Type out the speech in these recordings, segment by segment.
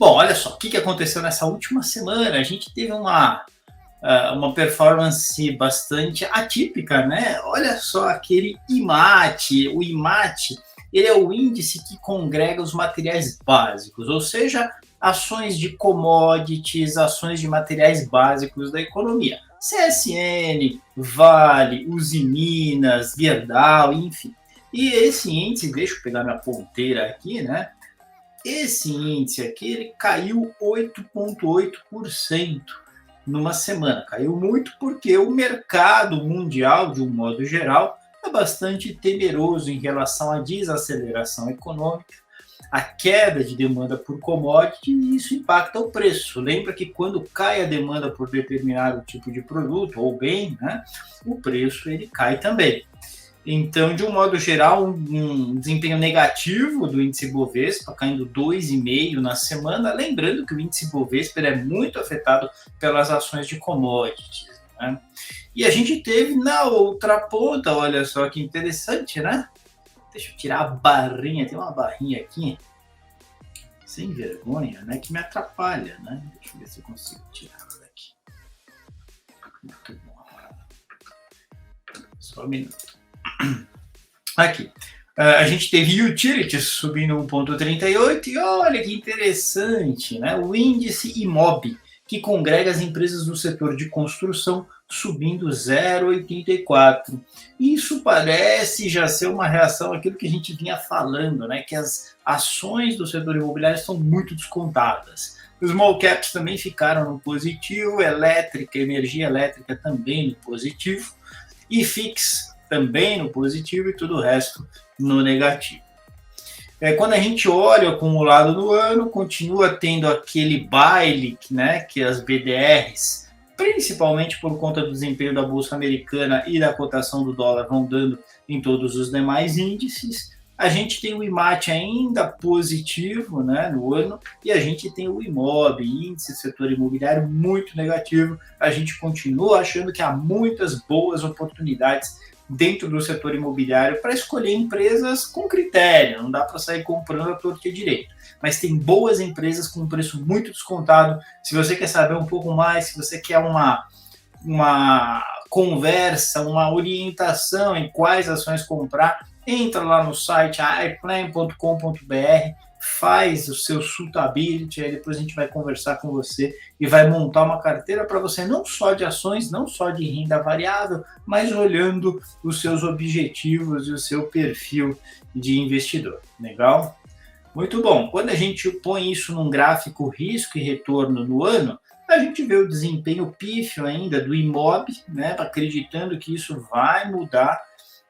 Bom, olha só, o que aconteceu nessa última semana? A gente teve uma performance bastante atípica, né? Olha só aquele IMAT. O IMAT, ele é o índice que congrega os materiais básicos, ou seja, ações de commodities, ações de materiais básicos da economia. CSN, Vale, Usiminas, Gerdau, enfim. E esse índice, deixa eu pegar minha ponteira aqui, né? Esse índice aqui, ele caiu 8,8% numa semana. Caiu muito porque o mercado mundial, de um modo geral, é bastante temeroso em relação à desaceleração econômica, a queda de demanda por commodity, e isso impacta o preço. Lembra que quando cai a demanda por determinado tipo de produto ou bem, né, o preço ele cai também. Então, de um modo geral, um desempenho negativo do índice Bovespa, caindo 2,5% na semana. Lembrando que o índice Bovespa é muito afetado pelas ações de commodities, né? E a gente teve na outra ponta, olha só que interessante, né? Deixa eu tirar a barrinha, tem uma barrinha aqui, sem vergonha, né? Que me atrapalha, né? Deixa eu ver se eu consigo tirar ela daqui. Muito bom. Só um minuto. Aqui, a gente teve utilities subindo 1,38 e olha que interessante, né? O índice IMOB, que congrega as empresas do setor de construção, subindo 0,84. Isso parece já ser uma reação àquilo que a gente vinha falando, né? Que as ações do setor imobiliário estão muito descontadas. Os small caps também ficaram no positivo, elétrica, energia elétrica também no positivo, e FIX também no positivo e tudo o resto no negativo. Quando a gente olha o acumulado do ano, continua tendo aquele baile, né, que as BDRs, principalmente por conta do desempenho da Bolsa Americana e da cotação do dólar, vão dando em todos os demais índices. A gente tem o IMAT ainda positivo, né, no ano, e a gente tem o IMOB, índice do setor imobiliário, muito negativo. A gente continua achando que há muitas boas oportunidades dentro do setor imobiliário para escolher empresas com critério, não dá para sair comprando a torta e direito, mas tem boas empresas com preço muito descontado. Se você quer saber um pouco mais, se você quer uma conversa, uma orientação em quais ações comprar, entra lá no site airplan.com.br, faz o seu suitability, aí depois a gente vai conversar com você e vai montar uma carteira para você, não só de ações, não só de renda variável, mas olhando os seus objetivos e o seu perfil de investidor. Legal? Muito bom. Quando a gente põe isso num gráfico risco e retorno no ano, a gente vê o desempenho pífio ainda do IMOB, né, acreditando que isso vai mudar,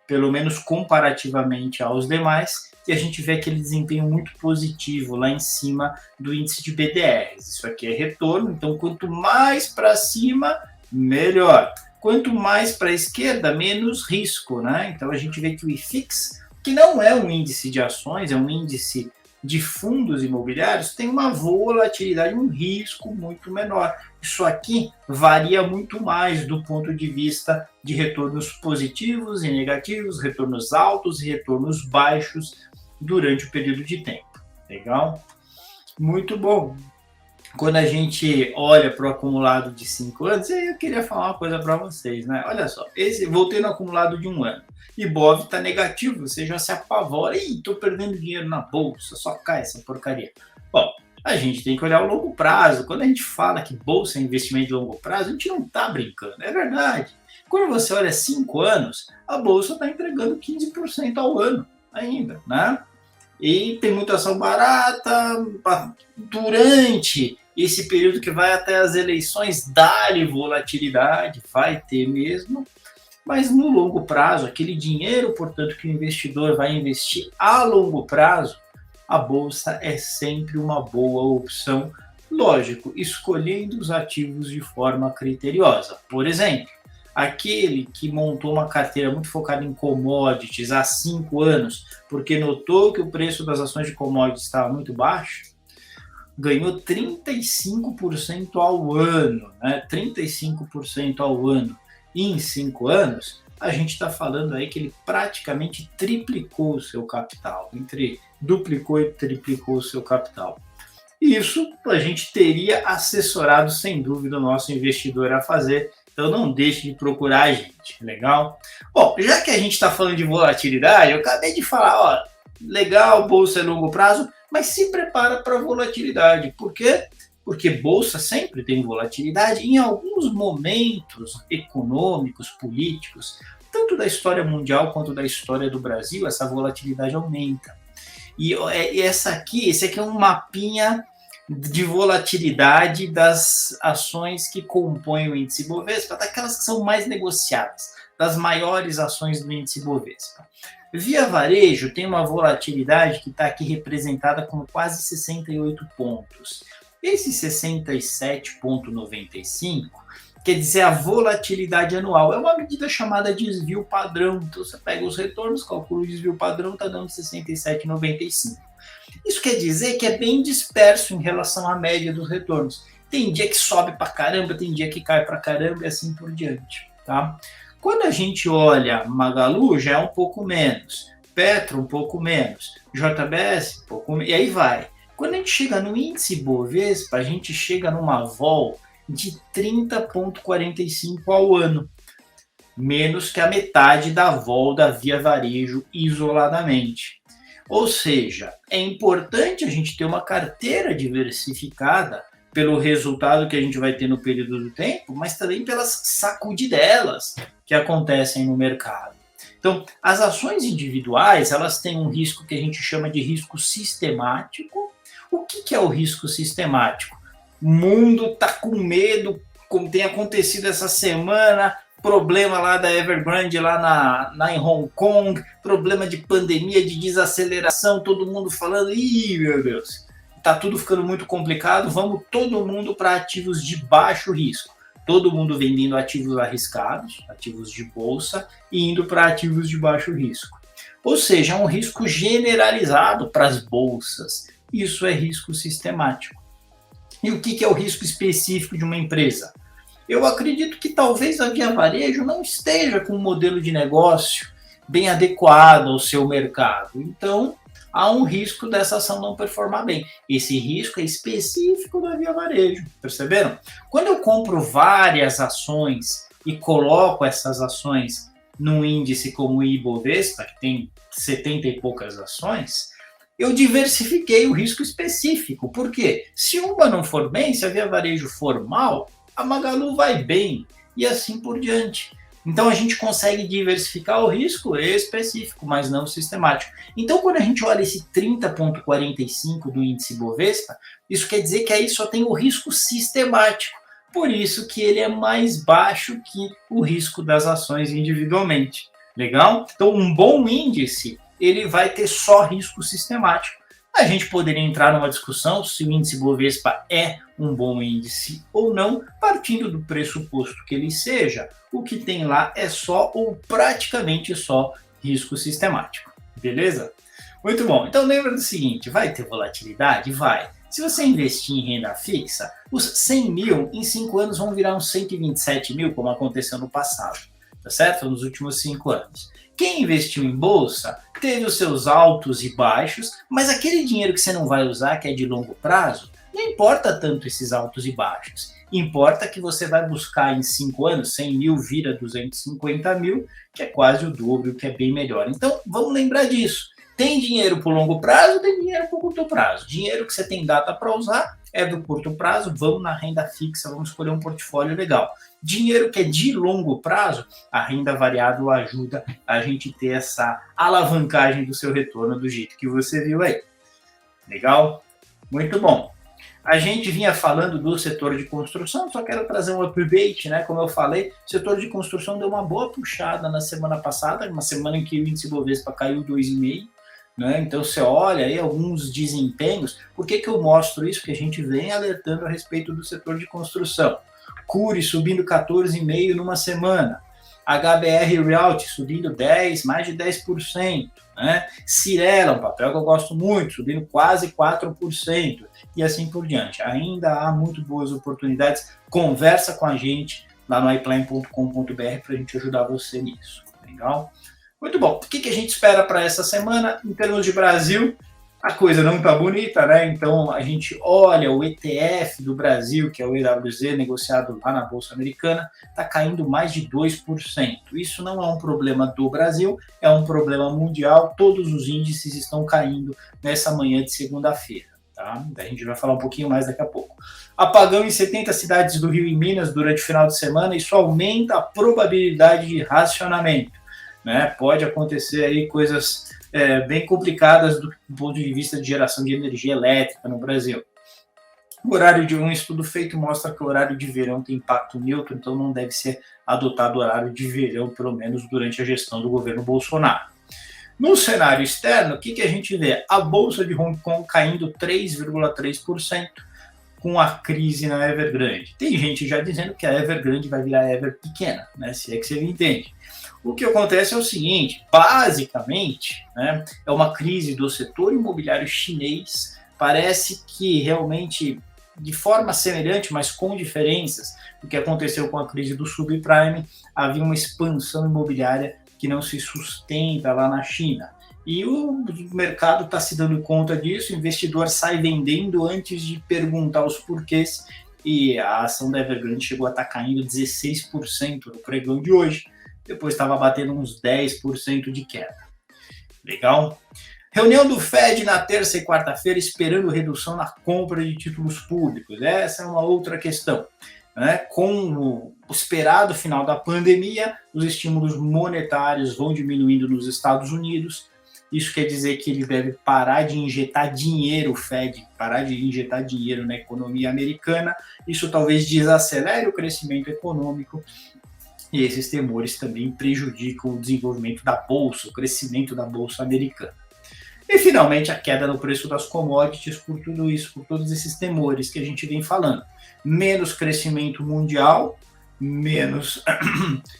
pelo menos comparativamente aos demais, e a gente vê aquele desempenho muito positivo lá em cima do índice de BDRs. Isso aqui é retorno, então quanto mais para cima, melhor. Quanto mais para a esquerda, menos risco, né? Então a gente vê que o IFIX, que não é um índice de ações, é um índice de fundos imobiliários, tem uma volatilidade, um risco muito menor. Isso aqui varia muito mais do ponto de vista de retornos positivos e negativos, retornos altos e retornos baixos durante o período de tempo. Legal? Muito bom. Quando a gente olha para o acumulado de 5 anos, eu queria falar uma coisa para vocês, né? Olha só, voltei no acumulado de um ano. Ibov está negativo, você já se apavora. Ih, estou perdendo dinheiro na bolsa, só cai essa porcaria. Bom, a gente tem que olhar o longo prazo. Quando a gente fala que bolsa é investimento de longo prazo, a gente não está brincando, é verdade. Quando você olha 5 anos, a bolsa está entregando 15% ao ano ainda, né? E tem muita ação barata. Durante esse período que vai até as eleições, dá-lhe volatilidade, vai ter mesmo, mas no longo prazo, aquele dinheiro, portanto, que o investidor vai investir a longo prazo, a bolsa é sempre uma boa opção, lógico, escolhendo os ativos de forma criteriosa. Por exemplo, aquele que montou uma carteira muito focada em commodities há 5 anos, porque notou que o preço das ações de commodities estava muito baixo, ganhou 35% ao ano, né? 35% ao ano. E em 5 anos, a gente está falando aí que ele praticamente triplicou o seu capital, entre duplicou e triplicou o seu capital. Isso a gente teria assessorado, sem dúvida, o nosso investidor a fazer. Então não deixe de procurar a gente, legal? Bom, já que a gente está falando de volatilidade, eu acabei de falar, ó, legal, bolsa é longo prazo, mas se prepara para volatilidade. Por quê? Porque bolsa sempre tem volatilidade. Em alguns momentos econômicos, políticos, tanto da história mundial quanto da história do Brasil, essa volatilidade aumenta. E esse aqui é um mapinha de volatilidade das ações que compõem o índice Bovespa, daquelas que são mais negociadas, das maiores ações do índice Bovespa. Via Varejo tem uma volatilidade que está aqui representada como quase 68 pontos. Esse 67,95 quer dizer a volatilidade anual. É uma medida chamada desvio padrão. Então você pega os retornos, calcula o desvio padrão, está dando 67,95. Isso quer dizer que é bem disperso em relação à média dos retornos. Tem dia que sobe para caramba, tem dia que cai para caramba e assim por diante. Tá? Quando a gente olha Magalu, já é um pouco menos. Petro, um pouco menos. JBS, um pouco menos. E aí vai. Quando a gente chega no índice Bovespa, a gente chega numa vol de 30,45 ao ano. Menos que a metade da vol da Via Varejo isoladamente. Ou seja, é importante a gente ter uma carteira diversificada pelo resultado que a gente vai ter no período do tempo, mas também pelas sacudidelas que acontecem no mercado. Então, as ações individuais, elas têm um risco que a gente chama de risco sistemático. O que é o risco sistemático? O mundo está com medo, como tem acontecido essa semana, problema lá da Evergrande lá em Hong Kong, problema de pandemia, de desaceleração, todo mundo falando, ih, meu Deus, tá tudo ficando muito complicado, vamos todo mundo para ativos de baixo risco. Todo mundo vendendo ativos arriscados, ativos de bolsa, e indo para ativos de baixo risco. Ou seja, é um risco generalizado para as bolsas. Isso é risco sistemático. E o que é o risco específico de uma empresa? Eu acredito que talvez a Via Varejo não esteja com um modelo de negócio bem adequado ao seu mercado. Então, há um risco dessa ação não performar bem. Esse risco é específico da Via Varejo, perceberam? Quando eu compro várias ações e coloco essas ações num índice como o Ibovespa, que tem 70 e poucas ações, eu diversifiquei o risco específico. Por quê? Se uma não for bem, se a Via Varejo for mal, a Magalu vai bem e assim por diante. Então a gente consegue diversificar o risco específico, mas não sistemático. Então quando a gente olha esse 30,45 do índice Bovespa, isso quer dizer que aí só tem o risco sistemático. Por isso que ele é mais baixo que o risco das ações individualmente. Legal? Então um bom índice, ele vai ter só risco sistemático. A gente poderia entrar numa discussão se o índice Bovespa é um bom índice ou não, partindo do pressuposto que ele seja. O que tem lá é só ou praticamente só risco sistemático. Beleza? Muito bom. Então lembra do seguinte, vai ter volatilidade? Vai. Se você investir em renda fixa, os 100 mil em 5 anos vão virar uns 127 mil, como aconteceu no passado. Tá certo? Nos últimos 5 anos. Quem investiu em bolsa teve os seus altos e baixos, mas aquele dinheiro que você não vai usar, que é de longo prazo, não importa tanto esses altos e baixos. Importa que você vai buscar em 5 anos, 100 mil vira 250 mil, que é quase o dobro, que é bem melhor. Então, vamos lembrar disso. Tem dinheiro para o longo prazo, tem dinheiro para o curto prazo. Dinheiro que você tem data para usar é do curto prazo, vamos na renda fixa, vamos escolher um portfólio legal. Dinheiro que é de longo prazo, a renda variável ajuda a gente ter essa alavancagem do seu retorno do jeito que você viu aí. Legal? Muito bom. A gente vinha falando do setor de construção, só quero trazer um update, né? Como eu falei, o setor de construção deu uma boa puxada na semana passada, uma semana em que o índice Bovespa caiu 2,5%. Né? Então você olha aí alguns desempenhos. Por que eu mostro isso? Porque a gente vem alertando a respeito do setor de construção. Cury subindo 14,5% numa semana. HBR Realty subindo 10%, mais de 10%. Né? Cirela, um papel que eu gosto muito, subindo quase 4%. E assim por diante. Ainda há muito boas oportunidades. Conversa com a gente lá no iPlan.com.br para a gente ajudar você nisso. Legal? Muito bom. O que a gente espera para essa semana? Em termos de Brasil, A coisa não está bonita, né? Então a gente olha o ETF do Brasil, que é o EWZ, negociado lá na Bolsa Americana, está caindo mais de 2%. Isso não é um problema do Brasil, é um problema mundial. Todos os índices estão caindo nessa manhã de segunda-feira. Tá? A gente vai falar um pouquinho mais daqui a pouco. Apagão em 70 cidades do Rio e Minas durante o final de semana, isso aumenta a probabilidade de racionamento. Né? Pode acontecer aí coisas bem complicadas do ponto de vista de geração de energia elétrica no Brasil. O horário de um estudo feito mostra que o horário de verão tem impacto neutro, então não deve ser adotado o horário de verão, pelo menos durante a gestão do governo Bolsonaro. No cenário externo, o que a gente vê? A Bolsa de Hong Kong caindo 3,3% com a crise na Evergrande. Tem gente já dizendo que a Evergrande vai virar Ever pequena, né? Se é que você me entende. O que acontece é o seguinte, basicamente, né, é uma crise do setor imobiliário chinês, parece que realmente, de forma semelhante, mas com diferenças, do que aconteceu com a crise do subprime, havia uma expansão imobiliária que não se sustenta lá na China. E o mercado está se dando conta disso, o investidor sai vendendo antes de perguntar os porquês, e a ação da Evergrande chegou a estar caindo 16% no pregão de hoje, depois estava batendo uns 10% de queda. Legal? Reunião do Fed na terça e quarta-feira, esperando redução na compra de títulos públicos. Essa é uma outra questão. Né? Com o esperado final da pandemia, os estímulos monetários vão diminuindo nos Estados Unidos. Isso quer dizer que ele deve parar de injetar dinheiro, o Fed, parar de injetar dinheiro na economia americana. Isso talvez desacelere o crescimento econômico. E esses temores também prejudicam o desenvolvimento da bolsa, o crescimento da bolsa americana. E, finalmente, a queda no preço das commodities por tudo isso, por todos esses temores que a gente vem falando. Menos crescimento mundial, menos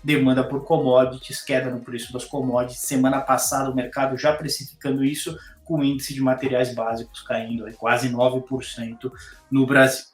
demanda por commodities, queda no preço das commodities. Semana passada, o mercado já precificando isso, com o índice de materiais básicos caindo quase 9% no Brasil.